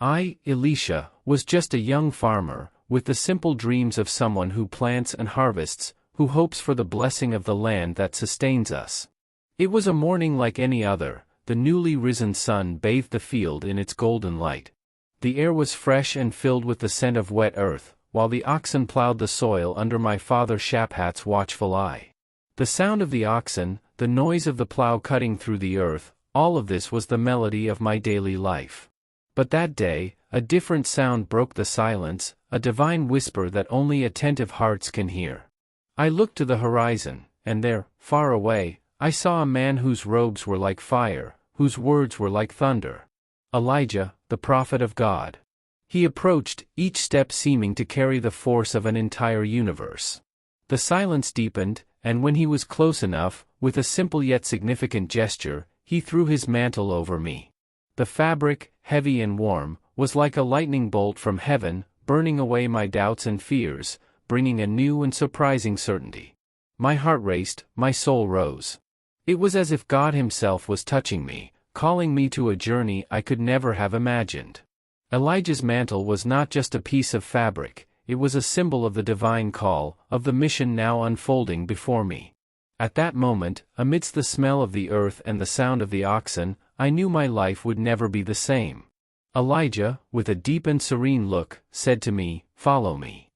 I, Elisha, was just a young farmer, with the simple dreams of someone who plants and harvests, who hopes for the blessing of the land that sustains us. It was a morning like any other. The newly risen sun bathed the field in its golden light. The air was fresh and filled with the scent of wet earth, while the oxen plowed the soil under my father Shaphat's watchful eye. The sound of the oxen, the noise of the plow cutting through the earth, all of this was the melody of my daily life. But that day, a different sound broke the silence, a divine whisper that only attentive hearts can hear. I looked to the horizon, and there, far away, I saw a man whose robes were like fire, whose words were like thunder. Elijah, the prophet of God. He approached, each step seeming to carry the force of an entire universe. The silence deepened, and when he was close enough, with a simple yet significant gesture, he threw his mantle over me. The fabric, heavy and warm, was like a lightning bolt from heaven, burning away my doubts and fears, bringing a new and surprising certainty. My heart raced, my soul rose. It was as if God Himself was touching me, calling me to a journey I could never have imagined. Elijah's mantle was not just a piece of fabric, it was a symbol of the divine call, of the mission now unfolding before me. At that moment, amidst the smell of the earth and the sound of the oxen, I knew my life would never be the same. Elijah, with a deep and serene look, said to me, "Follow me."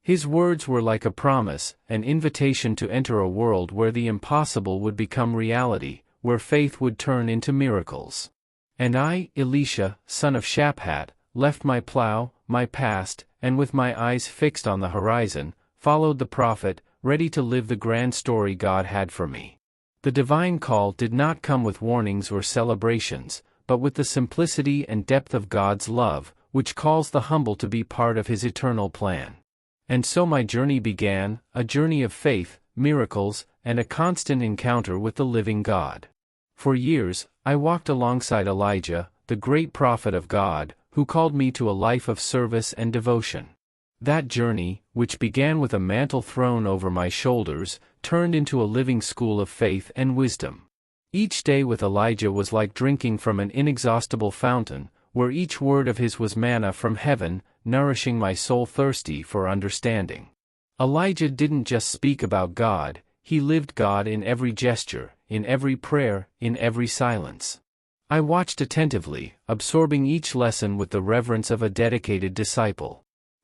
His words were like a promise, an invitation to enter a world where the impossible would become reality, where faith would turn into miracles. And I, Elisha, son of Shaphat, left my plow, my past, and with my eyes fixed on the horizon, followed the prophet, ready to live the grand story God had for me. The divine call did not come with warnings or celebrations, but with the simplicity and depth of God's love, which calls the humble to be part of His eternal plan. And so my journey began, a journey of faith, miracles, and a constant encounter with the living God. For years, I walked alongside Elijah, the great prophet of God, who called me to a life of service and devotion. That journey, which began with a mantle thrown over my shoulders, turned into a living school of faith and wisdom. Each day with Elijah was like drinking from an inexhaustible fountain, where each word of his was manna from heaven, nourishing my soul thirsty for understanding. Elijah didn't just speak about God, he lived God in every gesture, in every prayer, in every silence. I watched attentively, absorbing each lesson with the reverence of a dedicated disciple.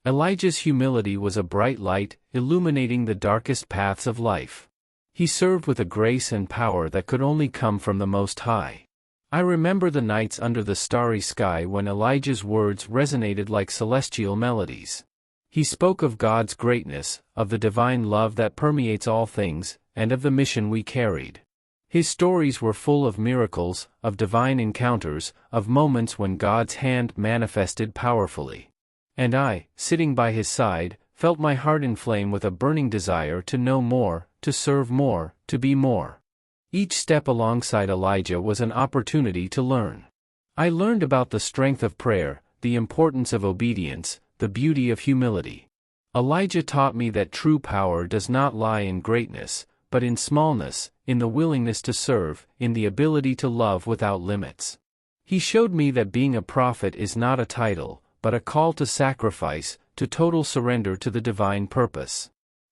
Elijah's humility was a bright light, illuminating the darkest paths of life. He served with a grace and power that could only come from the Most High. I remember the nights under the starry sky when Elijah's words resonated like celestial melodies. He spoke of God's greatness, of the divine love that permeates all things, and of the mission we carried. His stories were full of miracles, of divine encounters, of moments when God's hand manifested powerfully. And I, sitting by his side, felt my heart inflame with a burning desire to know more, to serve more, to be more. Each step alongside Elijah was an opportunity to learn. I learned about the strength of prayer, the importance of obedience, the beauty of humility. Elijah taught me that true power does not lie in greatness, but in smallness, in the willingness to serve, in the ability to love without limits. He showed me that being a prophet is not a title, but a call to sacrifice, to total surrender to the divine purpose.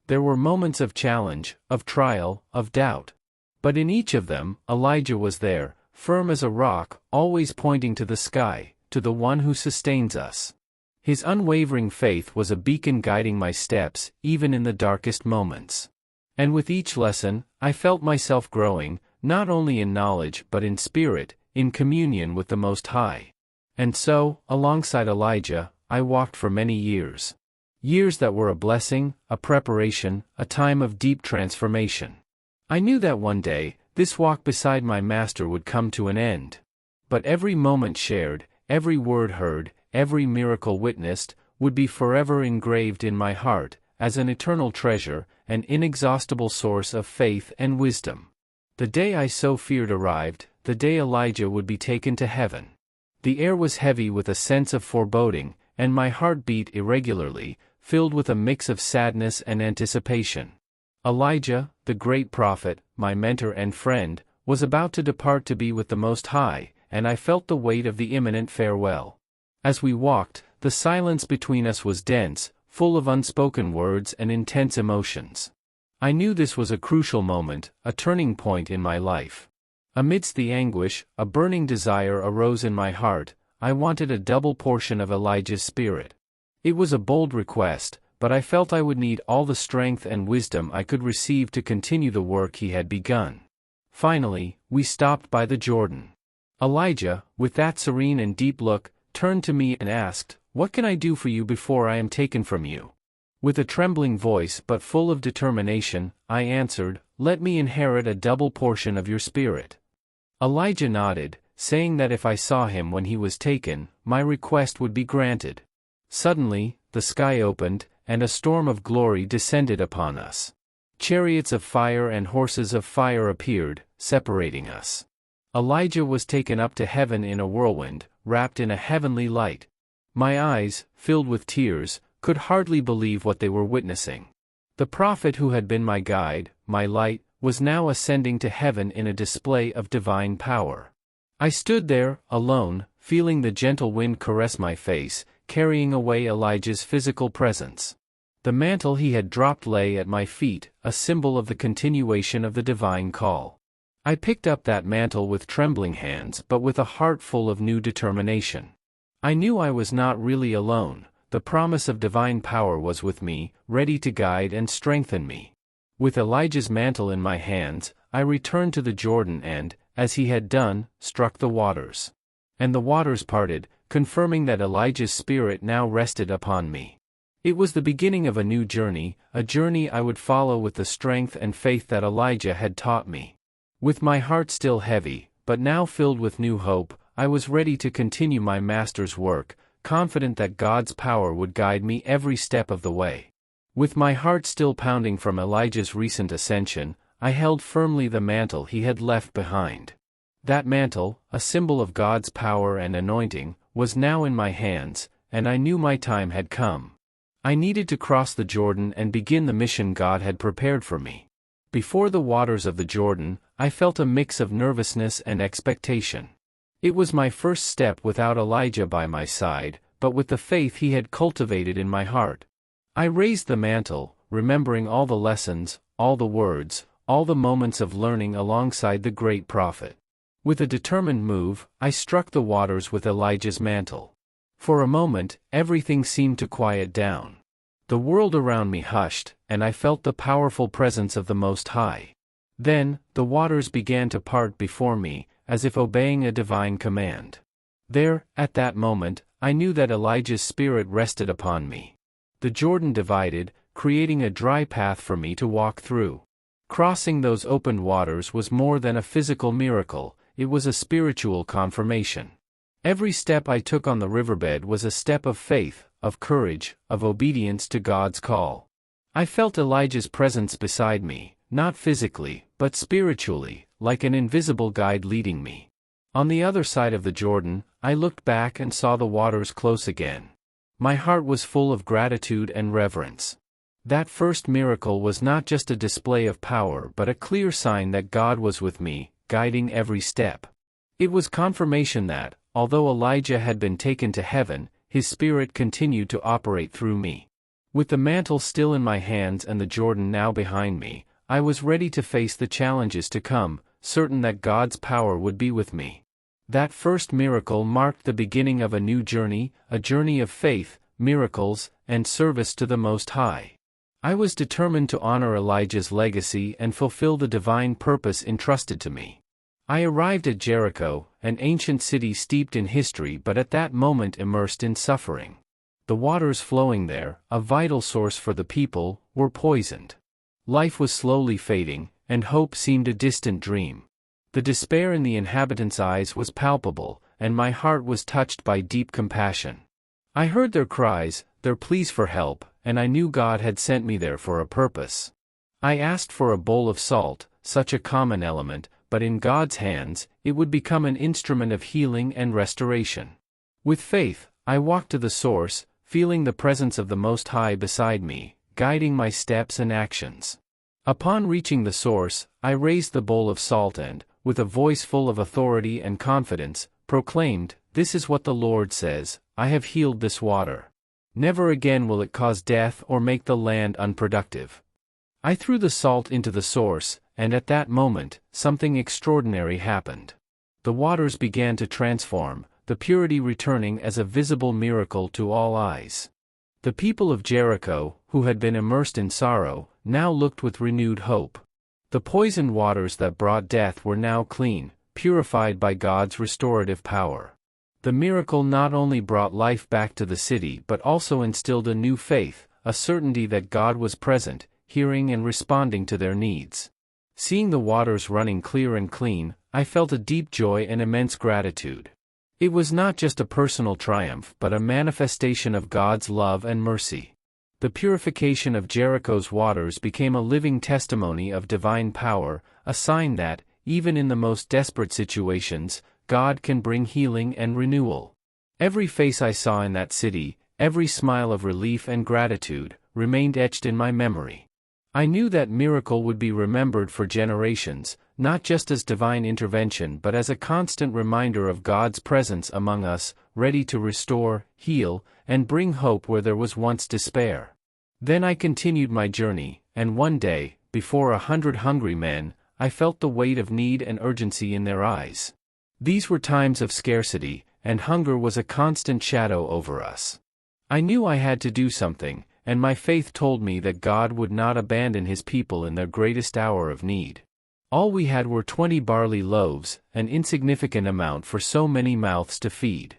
There were moments of challenge, of trial, of doubt. But in each of them, Elijah was there, firm as a rock, always pointing to the sky, to the one who sustains us. His unwavering faith was a beacon guiding my steps, even in the darkest moments. And with each lesson, I felt myself growing, not only in knowledge but in spirit, in communion with the Most High. And so, alongside Elijah, I walked for many years. Years that were a blessing, a preparation, a time of deep transformation. I knew that one day, this walk beside my master would come to an end. But every moment shared, every word heard, every miracle witnessed, would be forever engraved in my heart, as an eternal treasure, an inexhaustible source of faith and wisdom. The day I so feared arrived, the day Elijah would be taken to heaven. The air was heavy with a sense of foreboding, and my heart beat irregularly, filled with a mix of sadness and anticipation. Elijah, the great prophet, my mentor and friend, was about to depart to be with the Most High, and I felt the weight of the imminent farewell. As we walked, the silence between us was dense, full of unspoken words and intense emotions. I knew this was a crucial moment, a turning point in my life. Amidst the anguish, a burning desire arose in my heart. I wanted a double portion of Elijah's spirit. It was a bold request, but I felt I would need all the strength and wisdom I could receive to continue the work he had begun. Finally, we stopped by the Jordan. Elijah, with that serene and deep look, turned to me and asked, "What can I do for you before I am taken from you?" With a trembling voice but full of determination, I answered, "Let me inherit a double portion of your spirit." Elijah nodded, saying that if I saw him when he was taken, my request would be granted. Suddenly, the sky opened, and a storm of glory descended upon us. Chariots of fire and horses of fire appeared, separating us. Elijah was taken up to heaven in a whirlwind, wrapped in a heavenly light. My eyes, filled with tears, could hardly believe what they were witnessing. The prophet who had been my guide, my light, was now ascending to heaven in a display of divine power. I stood there, alone, feeling the gentle wind caress my face, carrying away Elijah's physical presence. The mantle he had dropped lay at my feet, a symbol of the continuation of the divine call. I picked up that mantle with trembling hands but with a heart full of new determination. I knew I was not really alone. The promise of divine power was with me, ready to guide and strengthen me. With Elijah's mantle in my hands, I returned to the Jordan and, as he had done, struck the waters. And the waters parted, confirming that Elijah's spirit now rested upon me. It was the beginning of a new journey, a journey I would follow with the strength and faith that Elijah had taught me. With my heart still heavy, but now filled with new hope, I was ready to continue my master's work, confident that God's power would guide me every step of the way. With my heart still pounding from Elijah's recent ascension, I held firmly the mantle he had left behind. That mantle, a symbol of God's power and anointing, was now in my hands, and I knew my time had come. I needed to cross the Jordan and begin the mission God had prepared for me. Before the waters of the Jordan, I felt a mix of nervousness and expectation. It was my first step without Elijah by my side, but with the faith he had cultivated in my heart. I raised the mantle, remembering all the lessons, all the words, all the moments of learning alongside the great prophet. With a determined move, I struck the waters with Elijah's mantle. For a moment, everything seemed to quiet down. The world around me hushed, and I felt the powerful presence of the Most High. Then, the waters began to part before me, as if obeying a divine command. There, at that moment, I knew that Elijah's spirit rested upon me. The Jordan divided, creating a dry path for me to walk through. Crossing those opened waters was more than a physical miracle, it was a spiritual confirmation. Every step I took on the riverbed was a step of faith, of courage, of obedience to God's call. I felt Elijah's presence beside me, not physically, but spiritually, like an invisible guide leading me. On the other side of the Jordan, I looked back and saw the waters close again. My heart was full of gratitude and reverence. That first miracle was not just a display of power but a clear sign that God was with me, guiding every step. It was confirmation that, although Elijah had been taken to heaven, his spirit continued to operate through me. With the mantle still in my hands and the Jordan now behind me, I was ready to face the challenges to come, certain that God's power would be with me. That first miracle marked the beginning of a new journey, a journey of faith, miracles, and service to the Most High. I was determined to honor Elijah's legacy and fulfill the divine purpose entrusted to me. I arrived at Jericho, an ancient city steeped in history but at that moment immersed in suffering. The waters flowing there, a vital source for the people, were poisoned. Life was slowly fading, and hope seemed a distant dream. The despair in the inhabitants' eyes was palpable, and my heart was touched by deep compassion. I heard their cries, their pleas for help, and I knew God had sent me there for a purpose. I asked for a bowl of salt, such a common element, but in God's hands, it would become an instrument of healing and restoration. With faith, I walked to the source, feeling the presence of the Most High beside me, guiding my steps and actions. Upon reaching the source, I raised the bowl of salt and, with a voice full of authority and confidence, proclaimed, "This is what the Lord says, I have healed this water. Never again will it cause death or make the land unproductive." I threw the salt into the source, and at that moment, something extraordinary happened. The waters began to transform, the purity returning as a visible miracle to all eyes. The people of Jericho, who had been immersed in sorrow, now looked with renewed hope. The poisoned waters that brought death were now clean, purified by God's restorative power. The miracle not only brought life back to the city but also instilled a new faith, a certainty that God was present, hearing and responding to their needs. Seeing the waters running clear and clean, I felt a deep joy and immense gratitude. It was not just a personal triumph but a manifestation of God's love and mercy. The purification of Jericho's waters became a living testimony of divine power, a sign that, even in the most desperate situations, God can bring healing and renewal. Every face I saw in that city, every smile of relief and gratitude, remained etched in my memory. I knew that miracle would be remembered for generations, not just as divine intervention but as a constant reminder of God's presence among us, ready to restore, heal, and bring hope where there was once despair. Then I continued my journey, and one day, before 100 hungry men, I felt the weight of need and urgency in their eyes. These were times of scarcity, and hunger was a constant shadow over us. I knew I had to do something, and my faith told me that God would not abandon His people in their greatest hour of need. All we had were 20 barley loaves, an insignificant amount for so many mouths to feed.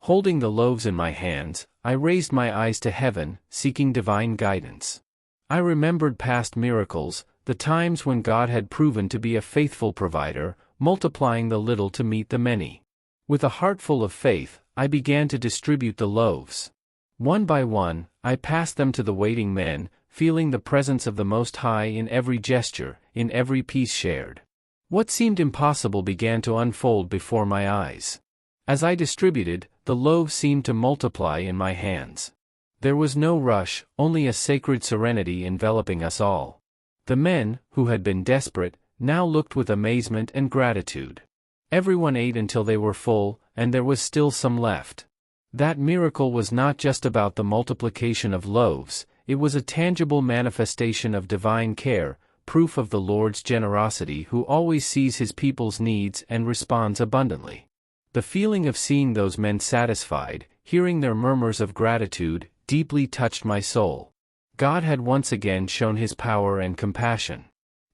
Holding the loaves in my hands, I raised my eyes to heaven, seeking divine guidance. I remembered past miracles, the times when God had proven to be a faithful provider, multiplying the little to meet the many. With a heart full of faith, I began to distribute the loaves. One by one, I passed them to the waiting men, feeling the presence of the Most High in every gesture, in every piece shared. What seemed impossible began to unfold before my eyes. As I distributed, the loaves seemed to multiply in my hands. There was no rush, only a sacred serenity enveloping us all. The men, who had been desperate, now looked with amazement and gratitude. Everyone ate until they were full, and there was still some left. That miracle was not just about the multiplication of loaves, it was a tangible manifestation of divine care, proof of the Lord's generosity who always sees His people's needs and responds abundantly. The feeling of seeing those men satisfied, hearing their murmurs of gratitude, deeply touched my soul. God had once again shown His power and compassion.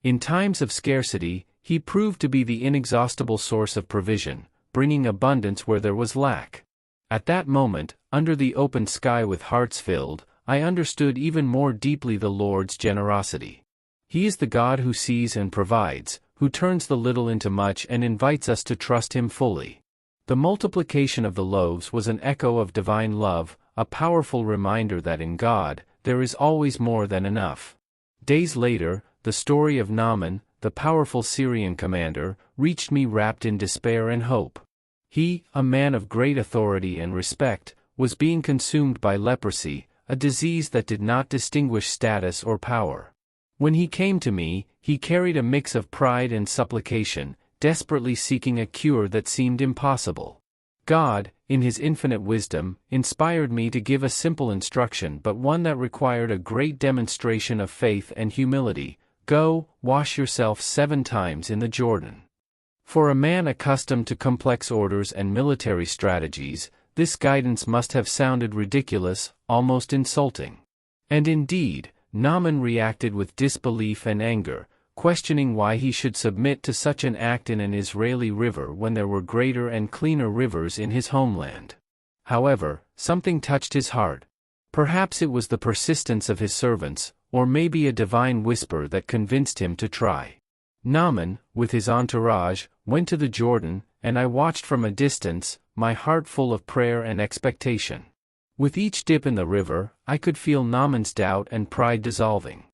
In times of scarcity, He proved to be the inexhaustible source of provision, bringing abundance where there was lack. At that moment, under the open sky with hearts filled, I understood even more deeply the Lord's generosity. He is the God who sees and provides, who turns the little into much and invites us to trust Him fully. The multiplication of the loaves was an echo of divine love, a powerful reminder that in God, there is always more than enough. Days later, the story of Naaman, the powerful Syrian commander, reached me wrapped in despair and hope. He, a man of great authority and respect, was being consumed by leprosy, a disease that did not distinguish status or power. When he came to me, he carried a mix of pride and supplication, desperately seeking a cure that seemed impossible. God, in His infinite wisdom, inspired me to give a simple instruction but one that required a great demonstration of faith and humility: "Go, wash yourself 7 times in the Jordan." For a man accustomed to complex orders and military strategies, this guidance must have sounded ridiculous, almost insulting. And indeed, Naaman reacted with disbelief and anger, questioning why he should submit to such an act in an Israeli river when there were greater and cleaner rivers in his homeland. However, something touched his heart. Perhaps it was the persistence of his servants, or maybe a divine whisper that convinced him to try. Naaman, with his entourage, went to the Jordan, and I watched from a distance, my heart full of prayer and expectation. With each dip in the river, I could feel Naaman's doubt and pride dissolving.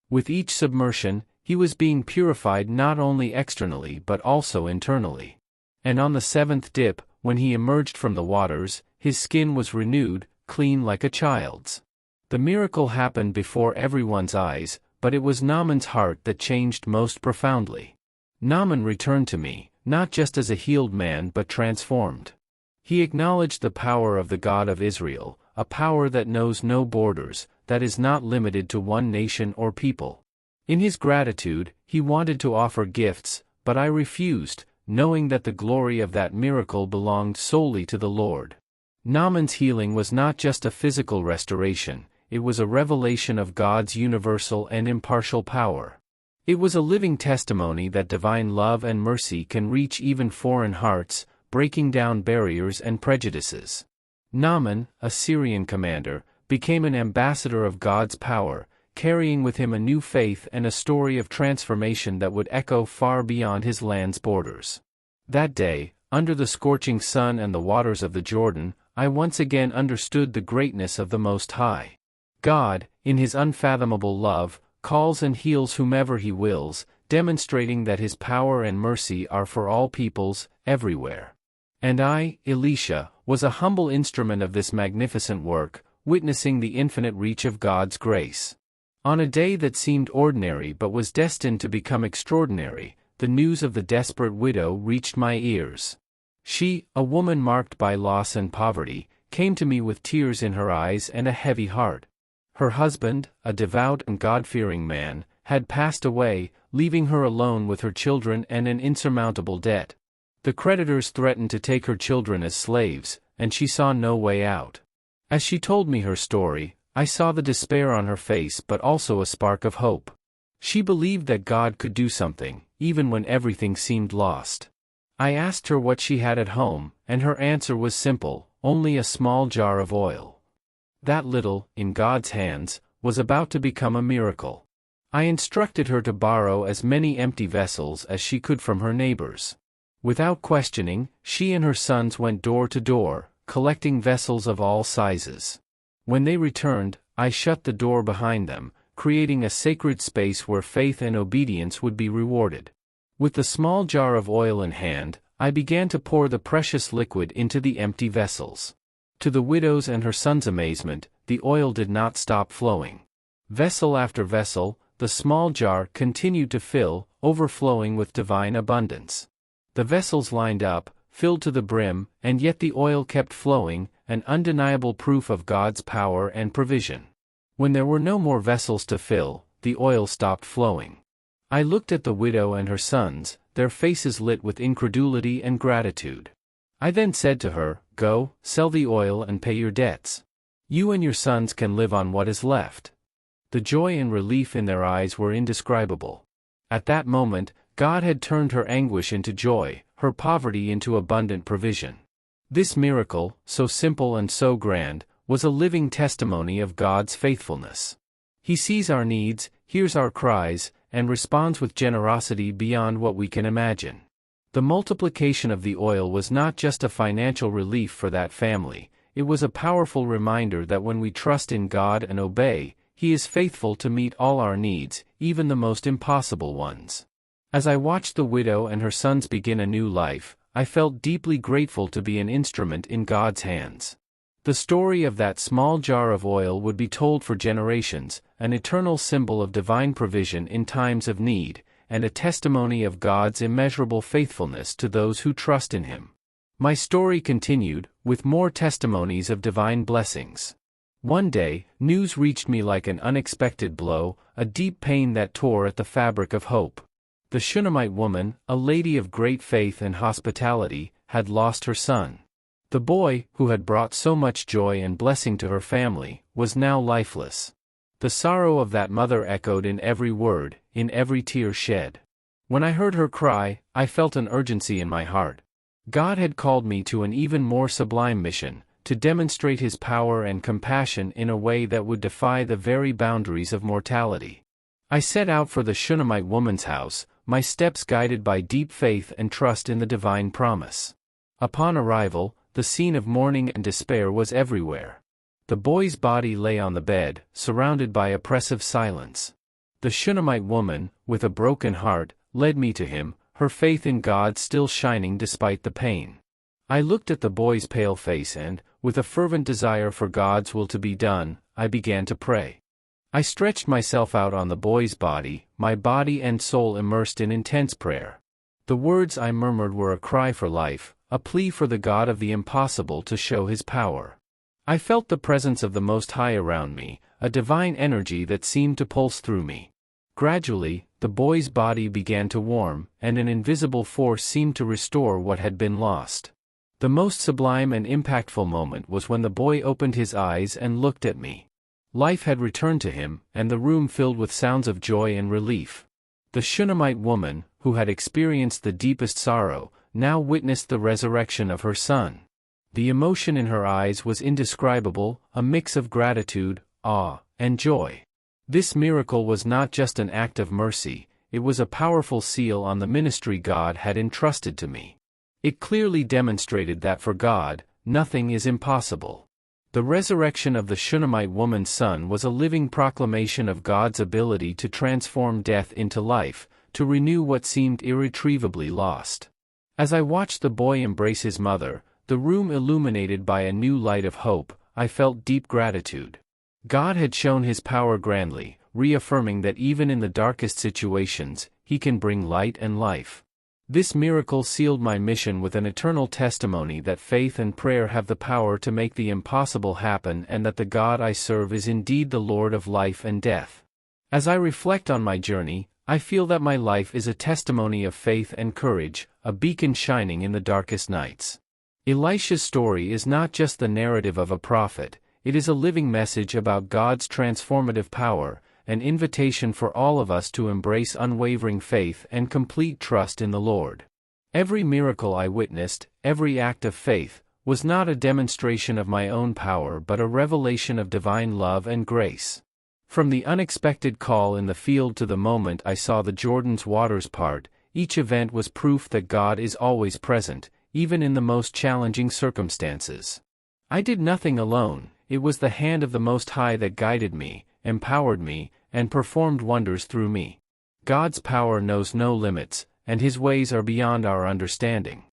With each submersion, he was being purified not only externally but also internally. And on the 7th dip, when he emerged from the waters, his skin was renewed, clean like a child's. The miracle happened before everyone's eyes, but it was Naaman's heart that changed most profoundly. Naaman returned to me, not just as a healed man but transformed. He acknowledged the power of the God of Israel, a power that knows no borders, that is not limited to one nation or people. In his gratitude, he wanted to offer gifts, but I refused, knowing that the glory of that miracle belonged solely to the Lord. Naaman's healing was not just a physical restoration, it was a revelation of God's universal and impartial power. It was a living testimony that divine love and mercy can reach even foreign hearts, breaking down barriers and prejudices. Naaman, a Syrian commander, became an ambassador of God's power, carrying with him a new faith and a story of transformation that would echo far beyond his land's borders. That day, under the scorching sun and the waters of the Jordan, I once again understood the greatness of the Most High. God, in his unfathomable love, calls and heals whomever he wills, demonstrating that his power and mercy are for all peoples, everywhere. And I, Elisha, was a humble instrument of this magnificent work, witnessing the infinite reach of God's grace. On a day that seemed ordinary but was destined to become extraordinary, the news of the desperate widow reached my ears. She, a woman marked by loss and poverty, came to me with tears in her eyes and a heavy heart. Her husband, a devout and God-fearing man, had passed away, leaving her alone with her children and an insurmountable debt. The creditors threatened to take her children as slaves, and she saw no way out. As she told me her story, I saw the despair on her face but also a spark of hope. She believed that God could do something, even when everything seemed lost. I asked her what she had at home, and her answer was simple: only a small jar of oil. That little, in God's hands, was about to become a miracle. I instructed her to borrow as many empty vessels as she could from her neighbors. Without questioning, she and her sons went door to door, collecting vessels of all sizes. When they returned, I shut the door behind them, creating a sacred space where faith and obedience would be rewarded. With the small jar of oil in hand, I began to pour the precious liquid into the empty vessels. To the widow's and her son's amazement, the oil did not stop flowing. Vessel after vessel, the small jar continued to fill, overflowing with divine abundance. The vessels lined up, filled to the brim, and yet the oil kept flowing, an undeniable proof of God's power and provision. When there were no more vessels to fill, the oil stopped flowing. I looked at the widow and her sons, their faces lit with incredulity and gratitude. I then said to her, "Go, sell the oil and pay your debts. You and your sons can live on what is left." The joy and relief in their eyes were indescribable. At that moment, God had turned her anguish into joy, her poverty into abundant provision. This miracle, so simple and so grand, was a living testimony of God's faithfulness. He sees our needs, hears our cries, and responds with generosity beyond what we can imagine. The multiplication of the oil was not just a financial relief for that family, it was a powerful reminder that when we trust in God and obey, He is faithful to meet all our needs, even the most impossible ones. As I watched the widow and her sons begin a new life, I felt deeply grateful to be an instrument in God's hands. The story of that small jar of oil would be told for generations, an eternal symbol of divine provision in times of need, and a testimony of God's immeasurable faithfulness to those who trust in Him. My story continued, with more testimonies of divine blessings. One day, news reached me like an unexpected blow, a deep pain that tore at the fabric of hope. The Shunammite woman, a lady of great faith and hospitality, had lost her son. The boy, who had brought so much joy and blessing to her family, was now lifeless. The sorrow of that mother echoed in every word, in every tear shed. When I heard her cry, I felt an urgency in my heart. God had called me to an even more sublime mission, to demonstrate His power and compassion in a way that would defy the very boundaries of mortality. I set out for the Shunammite woman's house, my steps guided by deep faith and trust in the divine promise. Upon arrival, the scene of mourning and despair was everywhere. The boy's body lay on the bed, surrounded by oppressive silence. The Shunammite woman, with a broken heart, led me to him, her faith in God still shining despite the pain. I looked at the boy's pale face and, with a fervent desire for God's will to be done, I began to pray. I stretched myself out on the boy's body, my body and soul immersed in intense prayer. The words I murmured were a cry for life, a plea for the God of the impossible to show his power. I felt the presence of the Most High around me, a divine energy that seemed to pulse through me. Gradually, the boy's body began to warm, and an invisible force seemed to restore what had been lost. The most sublime and impactful moment was when the boy opened his eyes and looked at me. Life had returned to him, and the room filled with sounds of joy and relief. The Shunammite woman, who had experienced the deepest sorrow, now witnessed the resurrection of her son. The emotion in her eyes was indescribable, a mix of gratitude, awe, and joy. This miracle was not just an act of mercy, it was a powerful seal on the ministry God had entrusted to me. It clearly demonstrated that for God, nothing is impossible. The resurrection of the Shunammite woman's son was a living proclamation of God's ability to transform death into life, to renew what seemed irretrievably lost. As I watched the boy embrace his mother, the room illuminated by a new light of hope, I felt deep gratitude. God had shown his power grandly, reaffirming that even in the darkest situations, he can bring light and life. This miracle sealed my mission with an eternal testimony that faith and prayer have the power to make the impossible happen and that the God I serve is indeed the Lord of life and death. As I reflect on my journey, I feel that my life is a testimony of faith and courage, a beacon shining in the darkest nights. Elisha's story is not just the narrative of a prophet, it is a living message about God's transformative power, an invitation for all of us to embrace unwavering faith and complete trust in the Lord. Every miracle I witnessed, every act of faith, was not a demonstration of my own power but a revelation of divine love and grace. From the unexpected call in the field to the moment I saw the Jordan's waters part, each event was proof that God is always present, even in the most challenging circumstances. I did nothing alone, it was the hand of the Most High that guided me, empowered me, and performed wonders through me. God's power knows no limits, and his ways are beyond our understanding.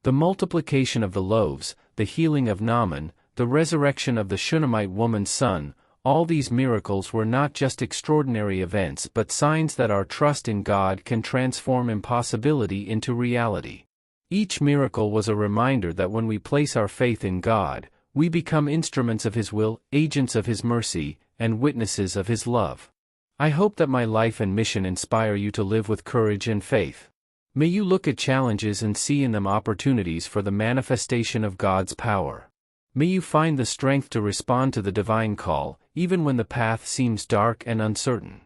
The multiplication of the loaves, the healing of Naaman, the resurrection of the Shunammite woman's son, all these miracles were not just extraordinary events but signs that our trust in God can transform impossibility into reality. Each miracle was a reminder that when we place our faith in God, we become instruments of his will, agents of his mercy, and witnesses of his love. I hope that my life and mission inspire you to live with courage and faith. May you look at challenges and see in them opportunities for the manifestation of God's power. May you find the strength to respond to the divine call, even when the path seems dark and uncertain.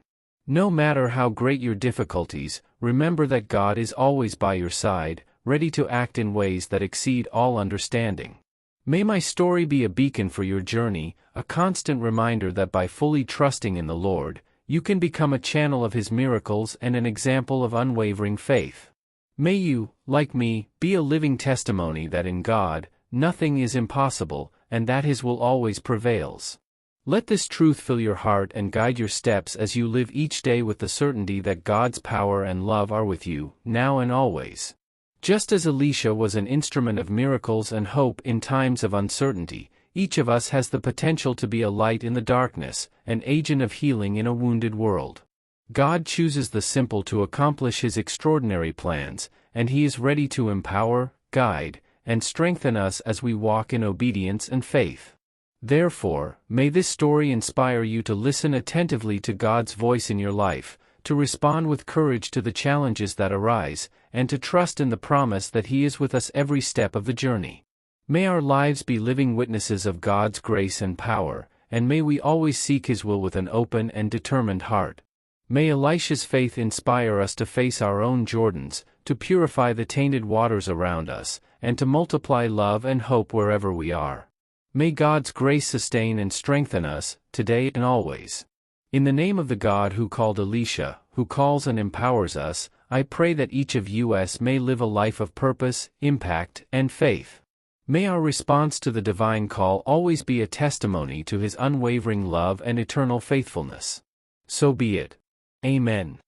No matter how great your difficulties, remember that God is always by your side, ready to act in ways that exceed all understanding. May my story be a beacon for your journey, a constant reminder that by fully trusting in the Lord, you can become a channel of his miracles and an example of unwavering faith. May you, like me, be a living testimony that in God, nothing is impossible, and that his will always prevails. Let this truth fill your heart and guide your steps as you live each day with the certainty that God's power and love are with you, now and always. Just as Elisha was an instrument of miracles and hope in times of uncertainty, each of us has the potential to be a light in the darkness, an agent of healing in a wounded world. God chooses the simple to accomplish his extraordinary plans, and he is ready to empower, guide, and strengthen us as we walk in obedience and faith. Therefore, may this story inspire you to listen attentively to God's voice in your life, to respond with courage to the challenges that arise, and to trust in the promise that he is with us every step of the journey. May our lives be living witnesses of God's grace and power, and may we always seek his will with an open and determined heart. May Elisha's faith inspire us to face our own Jordans, to purify the tainted waters around us, and to multiply love and hope wherever we are. May God's grace sustain and strengthen us, today and always. In the name of the God who called Elisha, who calls and empowers us, I pray that each of us may live a life of purpose, impact, and faith. May our response to the divine call always be a testimony to his unwavering love and eternal faithfulness. So be it. Amen.